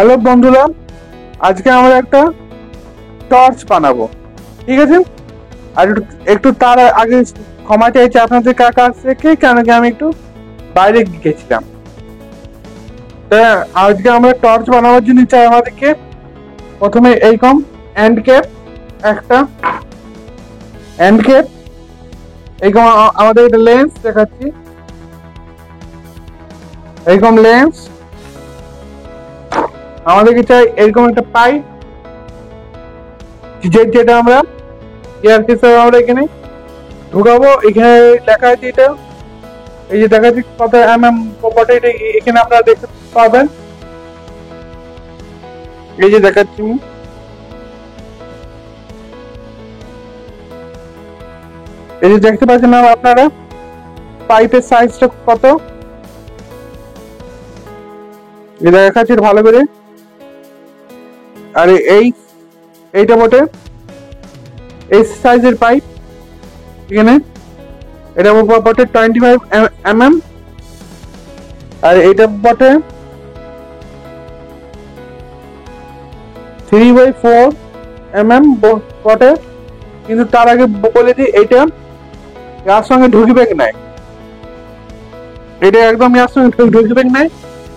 Hello বন্ধুরা, আজকে আমরা একটা টর্চ বানাবো, ঠিক আছে? আর একটু তার আগে ক্ষমা চাইছি আপনাদের কাছ থেকে, কেন কি আমি একটু বাইরে গেছিলাম। তা আজকে আমরা টর্চ বানাবার জন্য চাই আমাদেরকে প্রথমে এইরকম এন্ড ক্যাপ, একটা এন্ড ক্যাপ, এইরকম আমাদের একটা লেন্স দেখাচ্ছি, এইরকম লেন্স আমাদেরকে চাই, এরকম একটা পাইপ যেটা আমরা আমরা এখানে ঢুকাবো। এখানে লেখা আছে, এটা এই যে দেখাচ্ছি কত বটে, এটা এখানে আপনারা দেখতে পাবেন, এই যে দেখাচ্ছি এই যে দেখতে পাচ্ছেন না আপনারা পাইপের সাইজটা কত, এটা দেখাচ্ছি ভালো করে। আর এইটা বটে এই সাইজের পাইপ, এখানে এটা বটে 25 mm, আর এটা বটে 3/4 mm বটে। কিন্তু তার আগে বলে দিই, এইটা এর সঙ্গে ঢুকবে কি নাই, এটা একদম এর সঙ্গে ঢুকবে নাই,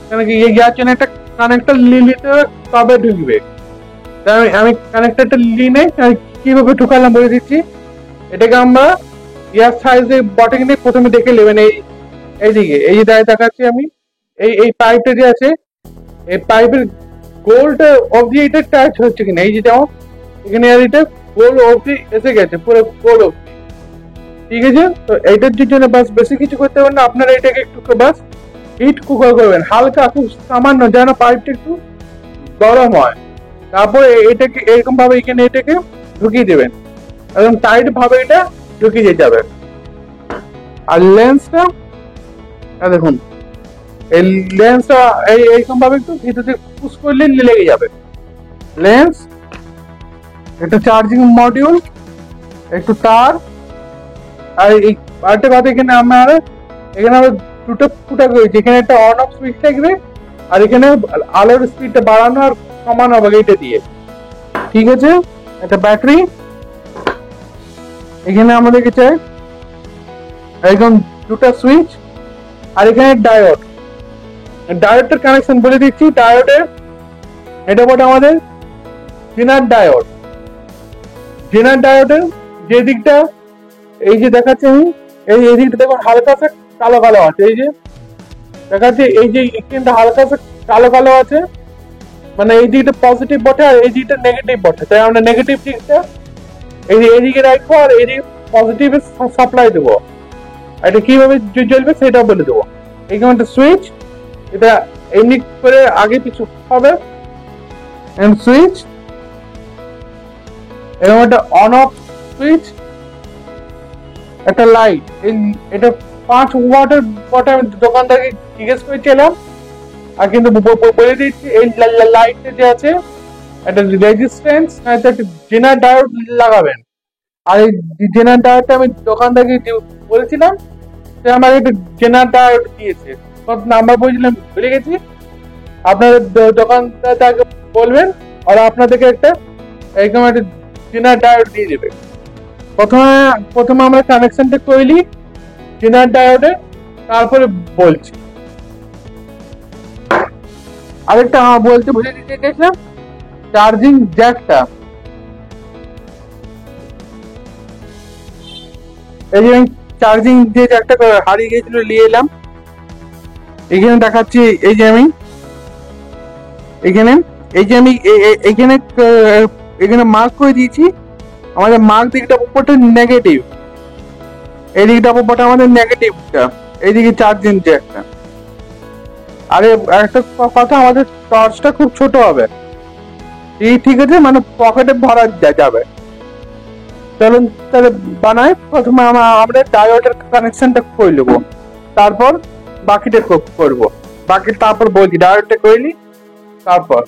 কেন কি ইয়ার জন্য একটা কানেক্টর নিতে তবে ঢুকবে। আমি কানেক্টরটা নিয়ে কিভাবে ঢুকালাম বলে দিচ্ছি। এটাকে আমরা ইয়ার সাইজে বটে কিনে প্রথমে দেখে নেবেন, এইদিকে এই যে দেখাচ্ছি আমি, এই পাইপটা যে আছে, এই পাইপের গোলটা অবধি এটা টাচ হচ্ছে কিনা, এই যে যেমন এখানে আর এটা গোল অবধি এসে গেছে, পুরো গোল অবধি, ঠিক আছে? তো এইটার জন্য বাস বেশি কিছু করতে হবে না, আপনারা এটাকে একটু বাস হিট কুকার করবেন হালকা, খুব সামান্য, যেন পাইপটা একটু গরম হয়। তারপরে এটাকে এরকম ভাবে এখানে এটাকে ঢুকিয়ে দেবেন, একদম টাইট ভাবে এটা ঢুকিয়ে যাবে। আর লেন্সটা দেখুন, এই লেন্সটা এইরকম ভাবে একটু ভিতরে পুশ করলে লেগে যাবে লেন্স। একটু চার্জিং মডিউল, একটু তার, আর এই আরেকটা কথা, এখানে আমরা দুটো ফুটা করেছি, এখানে একটা অন অফ সুইচ থাকবে, আর এখানে আলোর স্পিডটা বাড়ানো আর কমানো হবে এটা দিয়ে, ঠিক আছে? একটা ব্যাটারি, এখানে আমাদেরকে চাই একদম দুটো সুইচ, আর এখানে ডায়োডের কানেকশন বলে দিচ্ছি। ডায়োডের এটা বটে আমাদের জেনার ডায়োডের যে দিকটা এই যে দেখাচ্ছি আমি, এই দিকটা দেখুন হালকা সে কালো কালো আছে, এই যে দেখাচ্ছি, এই যে এখানটা হালকা সে কালো কালো আছে, মানে এই দিকটা পজিটিভ বটে আর এই দিকটা নেগেটিভ বটে, তাই আমরা নেগেটিভ দিকটা এইদিকে রাখবো আর এইদিকে পজিটিভ সাপ্লাই দেবো। এটা কিভাবে জ্বলবে সেটা বলে দেবো। এইখানে একটা সুইচ, এটা এমনি করে আগে পিছু হবে, সুইচ, এরকম একটা অন অফ সুইচ, একটা লাইট, এটা 5 ওয়াটের বটে, আমি দোকানদারকে জিজ্ঞেস করেছিলাম। আর কিন্তু বলে দিচ্ছি, এই লাইটটা যে আছে একটা রেজিস্ট্যান্স একটা জেনার ডায়োড লাগাবেন। আর এই জেনার ডায়োডটা আমি দোকানদারকে বলেছিলাম, সে আমাকে একটা জেনার ডায়োড দিয়েছে, কত নাম্বার বলছিলাম ভুলে গেছি। আপনাদের দোকানদারকে বলবেন আর আপনাদেরকে একটা এরকম একটা জেনার ডায়োড দিয়ে দেবে। প্রথমে আমরা কানেকশনটা করলি জেনার ডায়োডে, তারপরে বলছি। আরেকটা বলতে ভুলে দিতে চাইছিলাম, চার্জিং জ্যাকটা, এই যে চার্জিং যে জ্যাকটা হারিয়ে গিয়েছিল নিয়ে এলাম। এখানে দেখাচ্ছি, এই যে আমি এখানে মার্ক করে দিয়েছি, আমাদের মার্ক দিকটা উপরটা নেগেটিভ, এই দিকটা উপরটা আমাদের নেগেটিভটা, এইদিকে চার্জিং জ্যাকটা। আরে একটা কথা, আমাদের টর্চটা খুব ছোট হবে, ঠিক আছে? মানে পকেটে ভরা যাবে। চলুন তাহলে বানাই। প্রথমে আমরা ডায়োডের কানেকশনটা করে নেবো, তারপর বাকিটা করবো, তারপর বলছি ডায়োডটা করলি তারপর।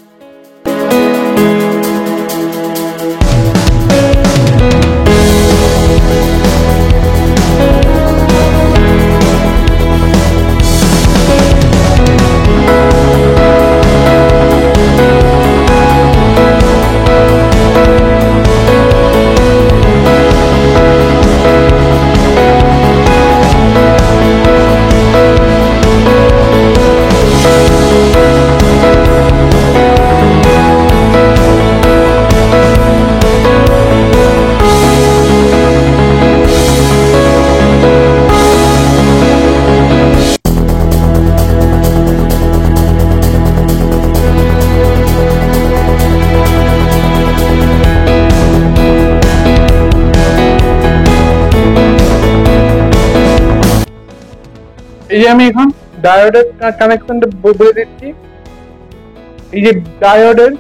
এই যে আমি এখন ডায়োডের কানেকশনটা বলে দিচ্ছি। এই যে ডায়োডের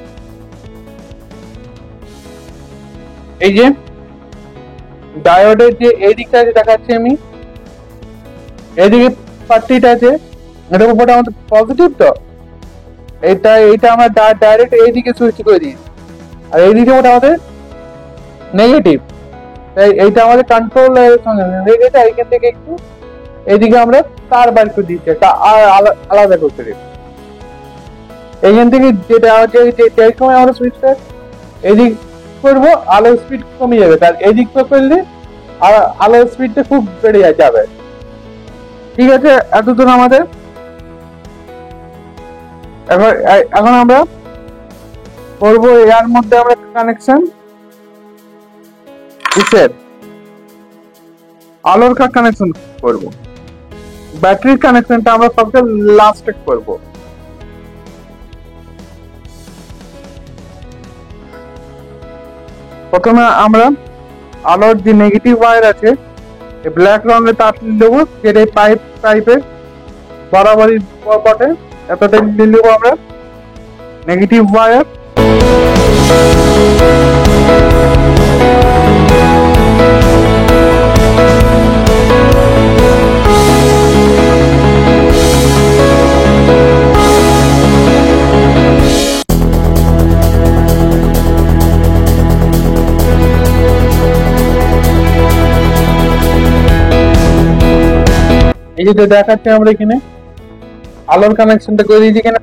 যে এই দিকটা আছে দেখাচ্ছি আমি, এইদিকে পার্টিটা আছে, এটার উপরটা আমাদের পজিটিভ, তো এইটা আমরা ডাইরেক্ট এইদিকে সুইচ করে দিই, আর এইদিকে ওটা আমাদের নেগেটিভ। তাই এইটা আমাদের কন্ট্রোল সঙ্গে রেখেছে, এইখান থেকে একটু এইদিকে আমরা তার বার করে দিচ্ছি, একটা আলাদা করতে দিই। এইখান থেকে যেটা যে সময় আমরা সুইচটা এদিক করবো, আলোর স্পিড কমে যাবে, তার এদিক করলে আর আলোর স্পিডটা খুব বেড়ে যাবে। ঠিক আছে, এতদূর আমাদের। এখন আমরা করবো এর মধ্যে আমরা কানেকশন কিসের, আলোর কানেকশন করব। ব্যাটারির কানেকশনটা আমরা সবচেয়ে লাস্টে করব। প্রথমে আমরা আলোর যে নেগেটিভ ওয়্যার আছে, ব্ল্যাক রঙের তার নেবো, যেটা পাইপের বরাবরই পটে এতটাই নেবো আমরা নেগেটিভ ওয়্যার। এই যে দেখাচ্ছে আমরা এখানে আলোর কানেকশনটা করে দিয়েছি, এখানে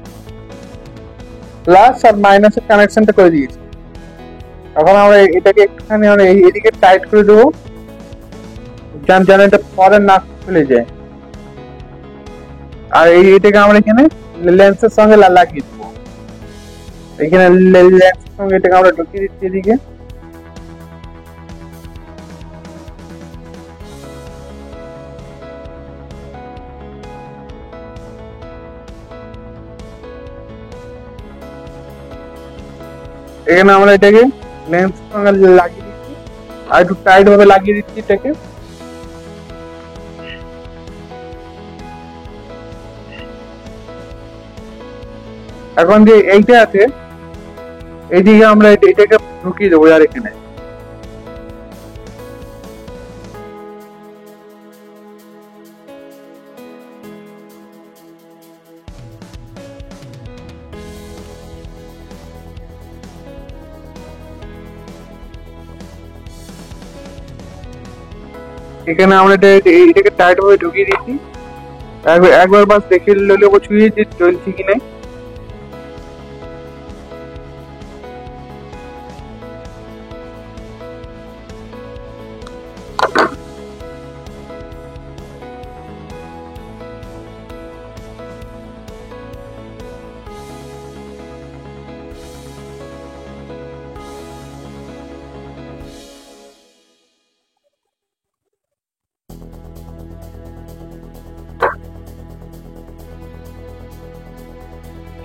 প্লাস আর মাইনাসের কানেকশনটা করে দিয়েছি। এখন আমরা এটাকে একটুখানি আমরা এইদিকে টাইট করে দেবো, যেন এটা পরে না খুলে যায়। আর এইটাকে আমরা এখানে লেন্সের সঙ্গে লাগিয়ে দেবো, এখানে লেন্সের সঙ্গে এটাকে আমরা ঢুকিয়ে দিচ্ছি এদিকে। এখানে আমরা এটাকে লেন্স সঙ্গে লাগিয়ে দিচ্ছি, আর একটু টাইট ভাবে লাগিয়ে দিচ্ছি এটাকে। এখন যে এইটা আছে এইদিকে আমরা এটাকে ঢুকিয়ে দেবো, আর এখানে আমরা এটাকে টাইট ভাবে ঢুকিয়ে দিচ্ছি। একবার বাস দেখে নেবো ছুঁয়ে যে চলছে কি নাই।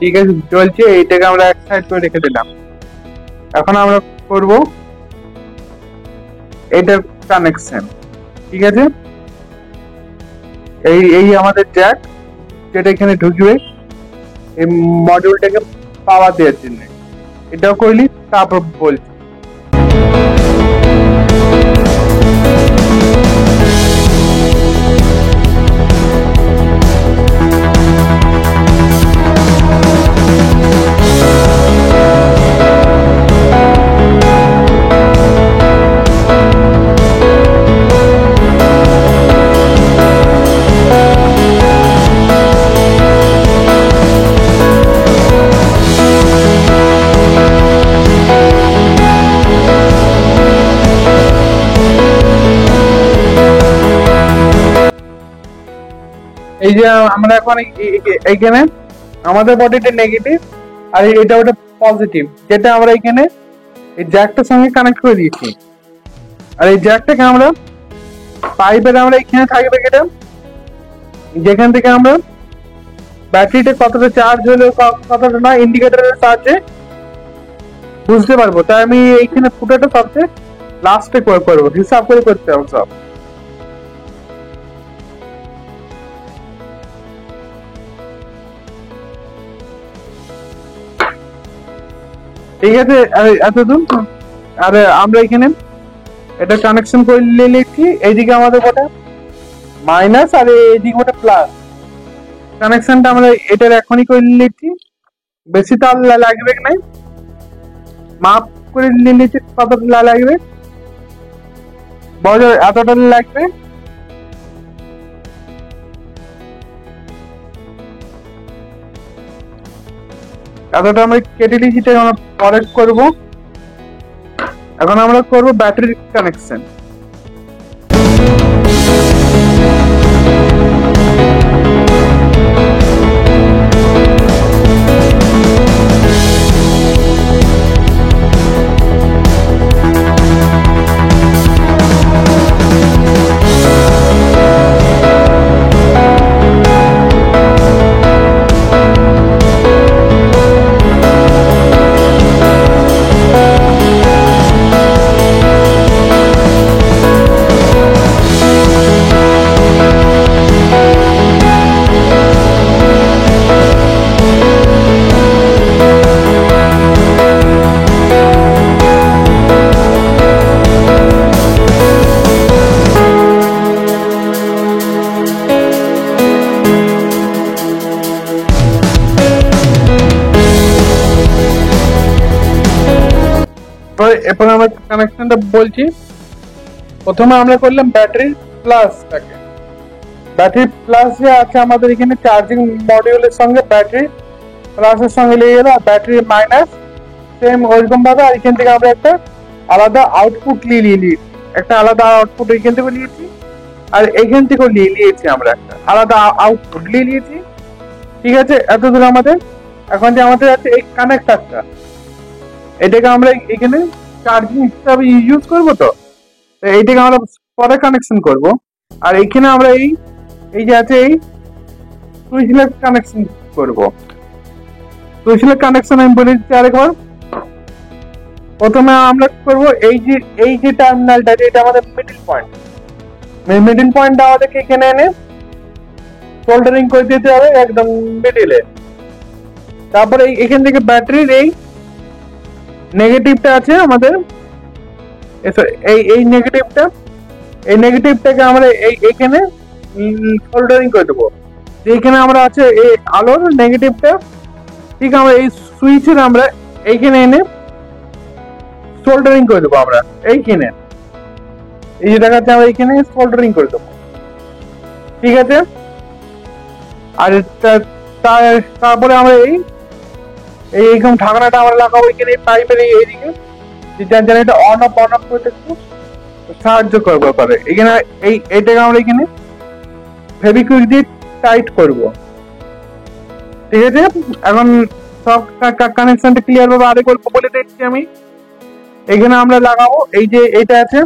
ঠিক আছে, চলছে, এইটাকে আমরা এক সাইড করে রেখে দিলাম। এখন আমরা করব এটার কানেকশন। ঠিক আছে, এই আমাদের জ্যাক যেটা এখানে ঢুকবে এই মডিউলটাকে পাওয়ার দেওয়ার জন্য, এটাও করলি। তারপর বলছি এই যে আমরা এখন এইখানে আমাদের বডিটা নেগেটিভ আর এটা ওটা পজিটিভ, যেটা আমরা এখানে এই জ্যাকটার সঙ্গে কানেক্ট করে দিয়েছি। আর এই জ্যাকটাকে আমরা পাইপের আমরা এখানে থাকবে এটা, যেখান থেকে আমরা ব্যাটারিটা কতটা চার্জ হলো কতটা না ইন্ডিকেটরের সাহায্যে বুঝতে পারবো। তাই আমি এইখানে ফুটাটা সবচেয়ে লাস্টে করবো, হিসাব করে করতে হবে সব। ঠিক আছে, এতদূর। আর আমরা এখানে এটা কানেকশন করে নিচ্ছি। এইদিকে আমাদের কটা মাইনাস আর এইদিকে ওটা প্লাস। কানেকশনটা আমরা এটার এখনই করে নিচ্ছি, বেশি তার লাগবে নাই, মাপ করে নিচ্ছি কত লাগবে, বড় এতটা লাগবে। এতটা আমরা কেটে নিচ্ছি, আমরা পরে করবো। এখন আমরা করবো ব্যাটারি কানেকশন। এরপর আমরা কানেকশনটা বলছি। প্রথমে আমরা করলাম ব্যাটারি প্লাসটাকে। ব্যাটারি প্লাস যে আছে আমাদের এখানে চার্জিং মডিউলের সঙ্গে ব্যাটারি প্লাসের সঙ্গে লেগে গেল, আর ব্যাটারি মাইনাস সেম ওইরকম ভাবে। আর এখান থেকে আমরা একটা আলাদা আউটপুট নিয়েছি, একটা আলাদা আউটপুট এখান থেকে নিয়েছি, আর এখান থেকেও নিয়েছি আমরা একটা আলাদা আউটপুট নিয়েছি। ঠিক আছে, এতদূর আমাদের। এখন যে আমাদের আছে এই কানেক্টারটা, এটাকে আমরা এখানে চার্জিং হিসাবে ইউজ করবো। তো এইটাকে আমরা পরে কানেকশন করব। আর এখানে আমরা এই যে আছে এই সুইচলের কানেকশন করব। সুইচলের কানেকশন আমি বলে দিচ্ছি আরেকবার। প্রথমে আমরা করব এই যে টার্মিনালটা, এটা আমাদের মিডল পয়েন্ট। মিডল পয়েন্টটা আমাদেরকে এখানে এনে সোল্ডারিং করে দিতে হবে একদম মিডিলে। তারপরে এখান থেকে ব্যাটারির এই নেগেটিভটা আছে আমাদের, এই নেগেটিভটাকে আমরা এইখানে সোল্ডারিং করে দেবো। যেখানে আমরা আছে এই আলোর নেগেটিভটা, ঠিক আমরা এই সুইচের আমরা এইখানে এনে সোল্ডারিং করে দেবো। আমরা এইখানে এই যে দেখাচ্ছে, আমরা এইখানে সোল্ডারিং করে দেবো। ঠিক আছে, আর তারপরে আমরা এইরকম ঢাকনাটা আমরা লাগাবো এখানে পাইপের এইদিকে, যেন এটা অন অফ করতে একটু সাহায্য করবো পারে। এখানে এইটাকে আমরা এখানে ফেভিকুইক দিয়ে টাইট করব। ঠিক আছে, এখন সব কানেকশনটা ক্লিয়ার ভাবে আরেকবার বলে দিচ্ছি আমি। এখানে আমরা লাগাবো এই যে এটা আছে,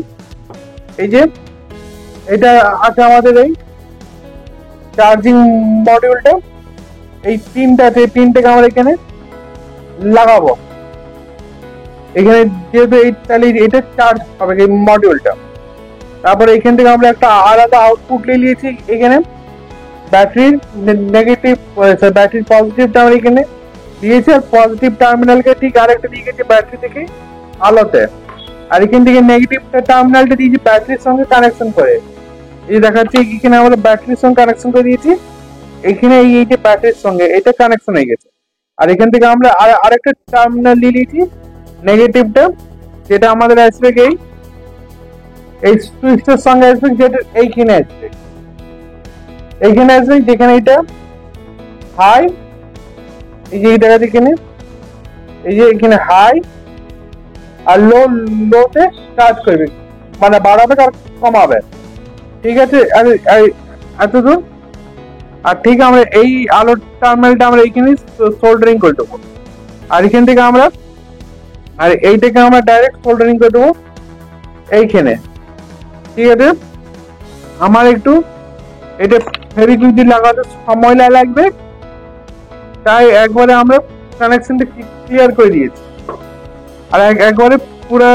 এটা আছে আমাদের এই চার্জিং মডিউলটা, এই পিনটা আছে, এই পিনটাকে আমরা এখানে লাগাবো। এখানে যেহেতু তাহলে এটা চার্জ হবে এই মডিউলটা। তারপরে এখান থেকে আমরা একটা আলাদা আউটপুট নিয়েছি এখানে ব্যাটারির নেগেটিভ, ব্যাটারির পজিটিভটা আমরা এখানে দিয়েছি, আর পজিটিভ টার্মিনালকে ঠিক আরেকটা দিয়ে গেছি ব্যাটারি থেকে আলোতে। আর এখান থেকে নেগেটিভ টার্মিনালটা দিয়েছি ব্যাটারির সঙ্গে কানেকশন করে। এই দেখাচ্ছি এখানে আমরা ব্যাটারির সঙ্গে কানেকশন করে দিয়েছি, এখানে এই যে ব্যাটারির সঙ্গে এটা কানেকশন হয়ে গেছে। আর এখান থেকে আমরা আরেকটা টার্মিনাল নিয়েছি নেগেটিভটা, যেটা আমাদের আসবে এই সুইচটার সঙ্গে আসবে, যেটা এইখানে আসবে, যেখানে এটা হাই, এই যে দেখা যাচ্ছে এখানে, এই যে এখানে হাই আর লোতে চার্জ করবে, মানে বাড়াবে আর কমাবে। ঠিক আছে, এতদূর। আর ঠিক আমরা এই আলোর টার্মিনালটা আমরা এইখানে সোল্ডারিং করে দেবো। আর এখান থেকে আমরা এইটাকে আমরা ডাইরেক্ট সোল্ডারিং করে দেবো এইখানে। ঠিক আছে, আমার একটু এটা ফেভিকুইক দিয়ে লাগাতে সময় লাগবে, তাই একবারে আমরা কানেকশনটা ক্লিয়ার করে দিয়েছি। আর একবারে পুরো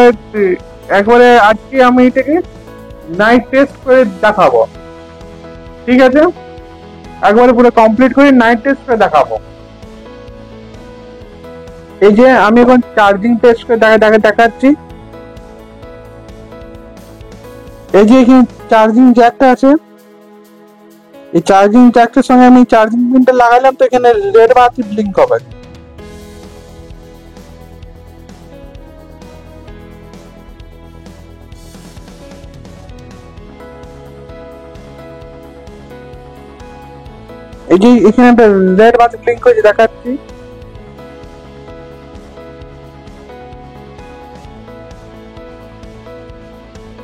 একবারে আজকে আমি এটাকে নাইট টেস্ট করে দেখাবো। ঠিক আছে, একবারে পুরো কমপ্লিট করে নাইট টেস্ট করে দেখাবো। এই যে আমি এখন চার্জিং টেস্ট করে দেখাচ্ছি। এই যে এখানে চার্জিং জ্যাকটা আছে, এই চার্জিং জ্যাকটার সঙ্গে আমি চার্জিং পিনটা লাগালাম, তো এখানে রেড বাতি ব্লিঙ্ক হবে। এই যে এখানে একটা রেড বাতি ব্লিঙ্ক করে দেখাচ্ছি।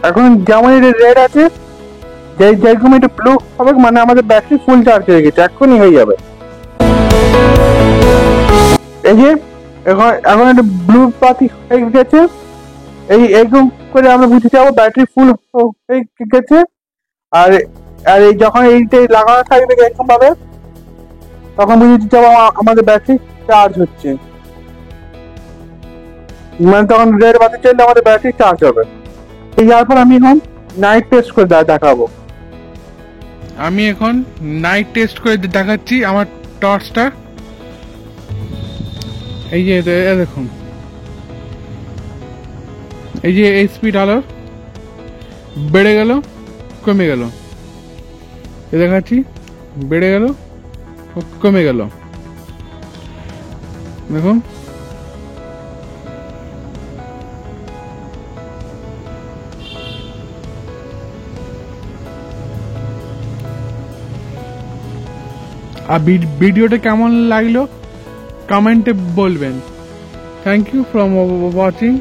এখন যেমন এটা রেড আছে, যেরকম এটা ব্লু হবে মানে আমাদের ব্যাটারি ফুল চার্জ হয়ে গেছে, এখনই হয়ে যাবে। এই যে এখন এখন একটা ব্লু বাতি হয়ে গেছে, এইরকম করে আমরা বুঝতে যাবো ব্যাটারি ফুল হয়ে গেছে। আর আর এই যখন এইটা লাগানো থাকবে এরকম ভাবে, তখন বুঝতে যাবো আমাদের ব্যাটারি চার্জ হচ্ছে, মানে তখন রেড বাতি চাইলে আমাদের ব্যাটারি চার্জ হবে। এরপর আমি এখন নাইট টেস্ট করে দেখাবো। আমি এখন নাইট টেস্ট করে দেখাচ্ছি আমার টর্চটা। এই যে দেখুন, এই যে এই স্পিড আলো বেড়ে গেল, কমে গেল, দেখাচ্ছি বেড়ে গেল, কমে গেল, দেখুন। আর ভিডিওটা কেমন লাগলো কমেন্টে বলবেন। Thank you for watching.